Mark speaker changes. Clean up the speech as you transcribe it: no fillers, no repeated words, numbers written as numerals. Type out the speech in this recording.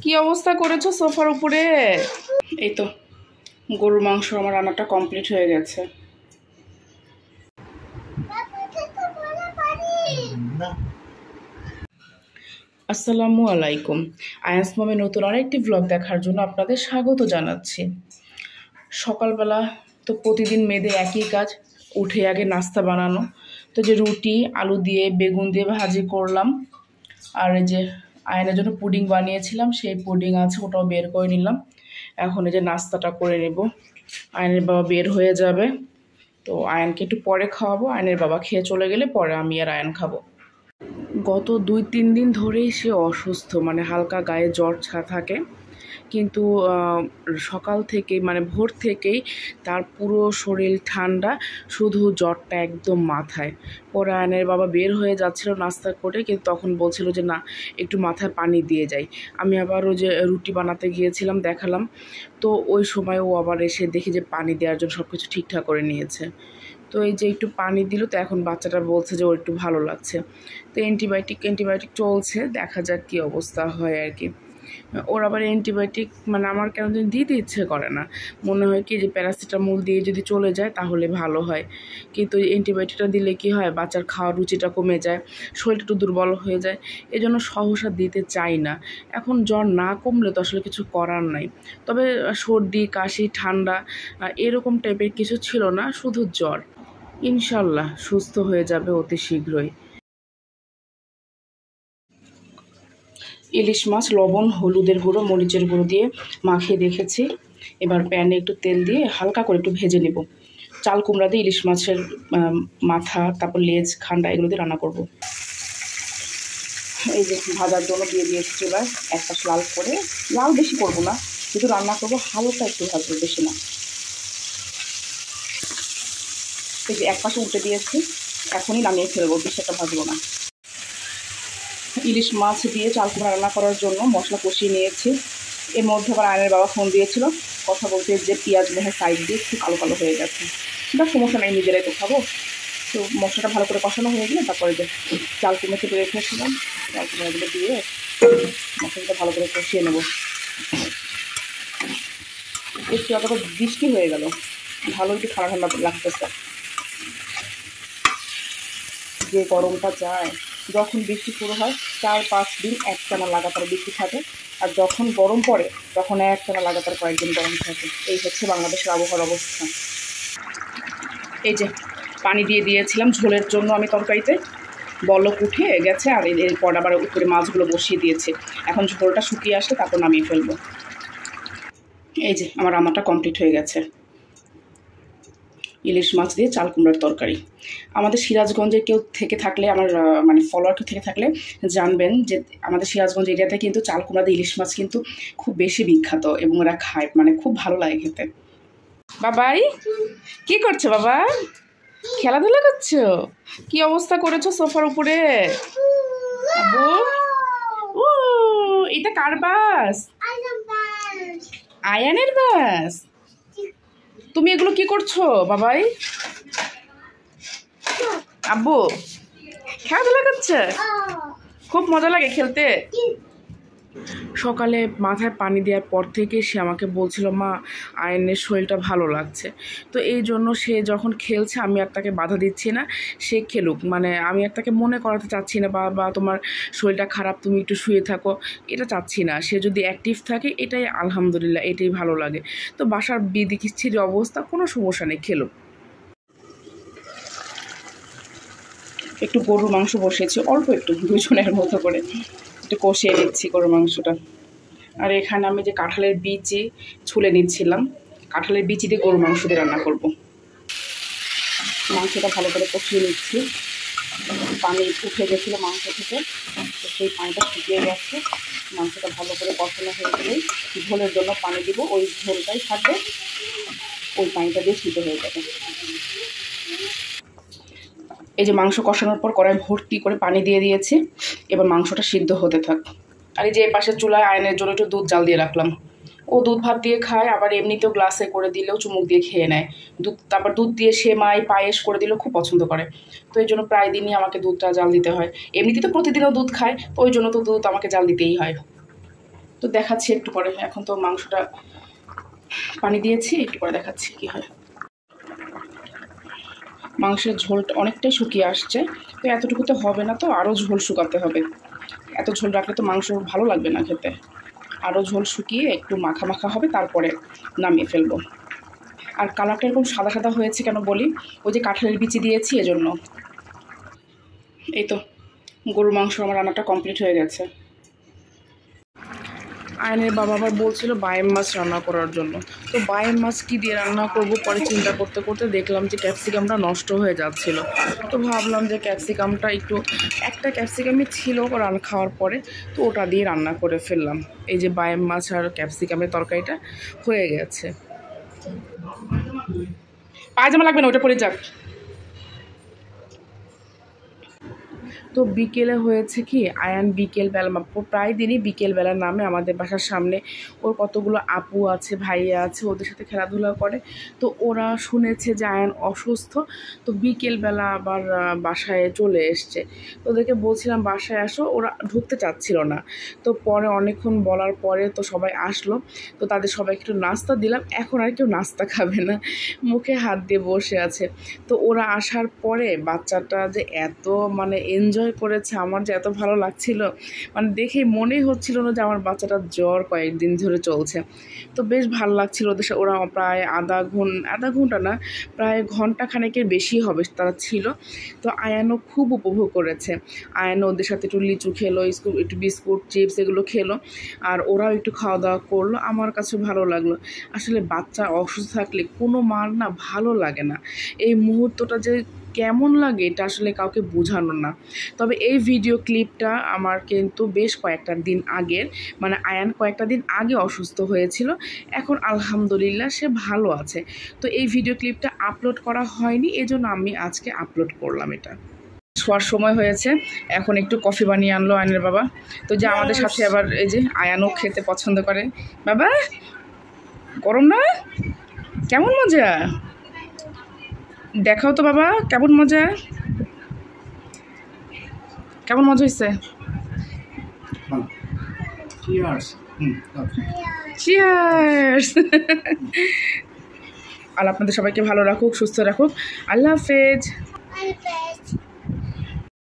Speaker 1: কি অবস্থা করেছো সোফার উপরে? এই তো গরুর মাংস আমার রান্নাটা কমপ্লিট হয়ে গেছে। আসসালামু আলাইকুম। আয়াস মমে নতুন আরেকটি ব্লগ দেখার জন্য আপনাদের স্বাগত জানাচ্ছি। সকালবেলা তো প্রতিদিন মেয়েদের একই কাজ, উঠে আগে নাস্তা বানানো। তো যে রুটি আলু দিয়ে বেগুন দিয়ে ভাজি করলাম, আর এই যে আয়নের জন্য পুডিং বানিয়েছিলাম, সেই পুডিং আছে, ওটাও বের করে নিলাম। এখন এই যে নাস্তাটা করে নেব। আয়নের বাবা বের হয়ে যাবে, তো আয়নকে একটু পরে খাওয়াবো। আয়নের বাবা খেয়ে চলে গেলে পরে আমি আর আয়ন খাবো। গত 2-3 দিন ধরেই সে অসুস্থ, মানে হালকা গায়ে জ্বর থাকে, কিন্তু সকাল থেকে মানে ভোর থেকেই তার পুরো শরীর ঠান্ডা, শুধু জ্বরটা একদম মাথায়। পরে আয়নের বাবা বের হয়ে যাচ্ছিল নাস্তা করে, কিন্তু তখন বলছিল যে না একটু মাথায় পানি দিয়ে যাই। আমি আবার ওই যে রুটি বানাতে গিয়েছিলাম, দেখালাম, তো ওই সময় ও আবার এসে দেখি যে পানি দেওয়ার জন্য সব কিছু ঠিকঠাক করে নিয়েছে। তো এই যে একটু পানি দিল, তো এখন বাচ্চাটা বলছে যে ওর একটু ভালো লাগছে। তো অ্যান্টিবায়োটিক চলছে, দেখা যাক কী অবস্থা হয় আর কি। ওর আবার অ্যান্টিবায়োটিক মানে আমার কেন দিতে ইচ্ছে করে না, মনে হয় কি যে প্যারাসিটামল দিয়ে যদি চলে যায় তাহলে ভালো হয়। কিন্তু অ্যান্টিবায়োটিকটা দিলে কি হয়, বাচ্চার খাওয়ার রুচিটা কমে যায়, শরীরটা একটু দুর্বল হয়ে যায়, এই জন্য সহসা দিতে চাই না। এখন জ্বর না কমলে তো আসলে কিছু করার নাই। তবে সর্দি কাশি ঠান্ডা এরকম টাইপের কিছু ছিল না, শুধু জ্বর। ইনশাল্লাহ সুস্থ হয়ে যাবে অতি শীঘ্রই। ইলিশ মাছ লবণ হলুদের গুঁড়ো মরিচের গুঁড়ো দিয়ে মাখিয়ে রেখেছি। এবার প্যানে একটু তেল দিয়ে হালকা করে একটু ভেজে নেব। চাল কুমড়া দিয়ে ইলিশ মাছের মাথা, তারপর লেজ, খান্ডা এগুলো দিয়ে রান্না করব। এই যে ভাজার জন্য দিয়ে দিয়েছি এবার এক পাশ লাল করে, লাল বেশি করবো না, শুধু রান্না করবো, হালকা একটু ভাজবো, বেশি না। এই যে এক পাশে উল্টে দিয়েছি, এখনই নামিয়ে ফেলবো, বেশি একটা ভাজবো না। ইলিশ মাছ দিয়ে চাল কুমড়া রান্না করার জন্য মশলা কষিয়ে নিয়েছি। এর মধ্যে আবার আয়নের বাবা ফোন দিয়েছিল, কথা বলতে যে পেঁয়াজ লেখা সাইড দিয়ে একটু কালো কালো হয়ে গেছে। বা সমস্যা নাই, নিজেরাই তো খাবো। তো মশলাটা ভালো করে কষানো হয়ে গেলে তারপরে যে চাল কুমড়া কেটে রেখেছিলাম, চাল কুমড়াগুলো দিয়ে মশলাটা ভালো করে কষিয়ে নেব। একটু আগে বৃষ্টি হয়ে গেল, ভালো একটু ঠান্ডা ঠান্ডা লাগতেছে। যে গরমটা যায়, যখন বৃষ্টি শুরু হয় 4-5 দিন একটানা লাগাতার বৃষ্টি থাকে, আর যখন গরম পড়ে তখন একটানা লাগাতার কয়েকদিন গরম থাকে। এই হচ্ছে বাংলাদেশের আবহাওয়ার অবস্থা। এই যে পানি দিয়ে দিয়েছিলাম ঝোলের জন্য আমি তরকারিতে, বলক উঠে গেছে, আর এরপর আবার উপরে মাছগুলো বসিয়ে দিয়েছে। এখন ঝোলটা শুকিয়ে আসলে তারপর নামিয়ে ফেলবো। এই যে আমার রান্নাটা কমপ্লিট হয়ে গেছে, ইলিশ মাছ দিয়ে চাল কুমড়ার তরকারি। আমাদের সিরাজগঞ্জের কেউ থেকে থাকলে, আমার মানে ফলোয়ার কেউ থেকে থাকলে জানবেন যে আমাদের সিরাজগঞ্জ এরিয়াতে কিন্তু চাল কুমড়া দিয়ে ইলিশ মাছ কিন্তু খুব বেশি বিখ্যাত, এবং ওরা খায়, মানে খুব ভালো লাগে খেতে। বাবাই কি করছো বাবা? খেলাধুলা করছো? কি অবস্থা করেছো সোফার উপরে? আব্বু ও এটা কার বাস? আয়ানের বাস। তুমি এগুলো কি করছো বাবাই? আব্বু খেলাধুলা করছে, খুব মজা লাগে খেলতে। সকালে মাথায় পানি দেওয়ার পর থেকে সে আমাকে বলছিল মা আয়নের শরীরটা ভালো লাগছে। তো এই জন্য সে যখন খেলছে আমি আর তাকে বাধা দিচ্ছি না, সে খেলুক, মানে আমি আর তাকে মনে করাতে চাচ্ছি না বা তোমার শরীরটা খারাপ তুমি একটু শুয়ে থাকো, এটা চাচ্ছি না। সে যদি অ্যাক্টিভ থাকে এটাই আলহামদুলিল্লাহ, এটাই ভালো লাগে। তো বাসার বিদিকিচ্ছির অবস্থা, কোনো সমস্যা নেই, খেলুক। একটু গরুর মাংস বসিয়েছি, অল্প একটু, দুজনের মতো করে একটু কষিয়ে নিচ্ছি গরুর মাংসটা। আর এখানে আমি যে কাঁঠালের বিচি ছুলে নিচ্ছিলাম, কাঁঠালের বিচি দিয়ে গরুর মাংস দিয়ে রান্না করব। মাংসটা ভালো করে কষিয়ে নিচ্ছি, পানি উঠে গেছিলো মাংস থেকে, তো সেই পানিটা শুকিয়ে গেছে। মাংসটা ভালো করে কষানো হয়ে গেলেই ঝোলের জন্য পানি দিব, ওই ঝোলটাই থাকবে, ওই পানিটা দিয়ে সিদ্ধ হয়ে যাবে। এই যে মাংস কষানোর পর কড়াই ভর্তি করে পানি দিয়ে দিয়েছি, এবার মাংসটা সিদ্ধ হতে থাক। আর এই যে পাশের চুলায় আয়নের জন্য একটু দুধ জাল দিয়ে রাখলাম, ও দুধ ভাত দিয়ে খায়, আবার এমনিতেও গ্লাসে করে দিলেও চুমুক দিয়ে খেয়ে নেয় দুধ। তারপর দুধ দিয়ে সেমাই পায়েস করে দিলেও খুব পছন্দ করে। তো এই জন্য প্রায় দিনই আমাকে দুধটা জাল দিতে হয়। এমনিতে তো প্রতিদিনও দুধ খায়, তো ওই জন্য তো দুধ আমাকে জাল দিতেই হয়। তো দেখাচ্ছি একটু পরে, এখন তো মাংসটা পানি দিয়েছি, একটু পরে দেখাচ্ছি কী হয়। মাংসের ঝোলটা অনেকটাই শুকিয়ে আসছে, তো এতটুকু তো হবে না, তো আরও ঝোল শুকাতে হবে। এত ঝোল রাখলে তো মাংস ভালো লাগবে না খেতে। আরও ঝোল শুকিয়ে একটু মাখা মাখা হবে, তারপরে নামিয়ে ফেলবো। আর কালারটা এরকম সাদা সাদা হয়েছে কেন বলি, ওই যে কাঁঠালের বিচি দিয়েছি এজন্য। এই তো গরুর মাংস আমার রান্নাটা কমপ্লিট হয়ে গেছে। আয়নের বাবা আবার বলছিল বায়েম মাছ রান্না করার জন্য। তো বায়েম মাছ কী দিয়ে রান্না করব পরে চিন্তা করতে করতে দেখলাম যে ক্যাপসিকামটা নষ্ট হয়ে যাচ্ছিল। তো ভাবলাম যে ক্যাপসিকামটা একটু, একটা ক্যাপসিকামই ছিল রান্না খাওয়ার পরে, তো ওটা দিয়ে রান্না করে ফেললাম। এই যে বায়েম মাছ আর ক্যাপসিকামের তরকারিটা হয়ে গেছে। পায়জামা লাগবে না, ওটা পরে যাক। তো বিকেলে হয়েছে কি, আয়ান বিকেলবেলা প্রায় দিনই বিকেলবেলা নামে আমাদের বাসার সামনে। ওর কতগুলো আপু আছে, ভাইয়া আছে, ওদের সাথে খেলাধুলা করে। তো ওরা শুনেছে যে আয়ান অসুস্থ, তো বিকেলবেলা আবার বাসায় চলে এসছে। তো ওদেরকে বলছিলাম বাসায় আসো, ওরা ঢুকতে চাচ্ছিল না। তো পরে অনেকক্ষণ বলার পরে তো সবাই আসলো, তো তাদের সবাইকে একটু নাস্তা দিলাম। এখন আর কেউ নাস্তা খাবে না, মুখে হাত দিয়ে বসে আছে। তো ওরা আসার পরে বাচ্চাটা যে এত মানে এনজয় করেছে, আমার যে এত ভালো লাগছিল, মানে দেখে মনেই হচ্ছিল না যে আমার বাচ্চাটার জ্বর কয়েকদিন ধরে চলছে। তো বেশ ভালো লাগছিল ওদের সাথে। ওরা প্রায় আধা ঘন্টা না, প্রায় ঘন্টাখানেকের বেশি হবে তারা ছিল। তো আয়ানও খুব উপভোগ করেছে। আয়ানও ওদের সাথে একটু লিচু খেলো, একটু বিস্কুট চিপস এগুলো খেলো, আর ওরাও একটু খাওয়া দাওয়া করলো। আমার কাছে ভালো লাগলো। আসলে বাচ্চা অসুস্থ থাকলে কোনো মার না ভালো লাগে না। এই মুহূর্তটা যে কেমন লাগে এটা আসলে কাউকে বোঝানো না। তবে এই ভিডিও ক্লিপটা আমার কিন্তু বেশ কয়েকটা দিন আগের, মানে আয়ান কয়েকটা দিন আগে অসুস্থ হয়েছিল, এখন আলহামদুলিল্লাহ সে ভালো আছে। তো এই ভিডিও ক্লিপটা আপলোড করা হয়নি, এজন্য আমি আজকে আপলোড করলাম এটা। শোয়ার সময় হয়েছে, এখন একটু কফি বানিয়ে আনলো আয়নের বাবা। তো যে আমাদের সাথে আবার এই যে আয়ানও খেতে পছন্দ করে। বাবা গরম না, কেমন মজা দেখাও তো বাবা, কেমন মজা, কেমন মজা হয়েছে? চিয়ার্স। আর আপনাদের সবাইকে ভালো রাখুক, সুস্থ রাখুক। আল্লাহ হাফেজ।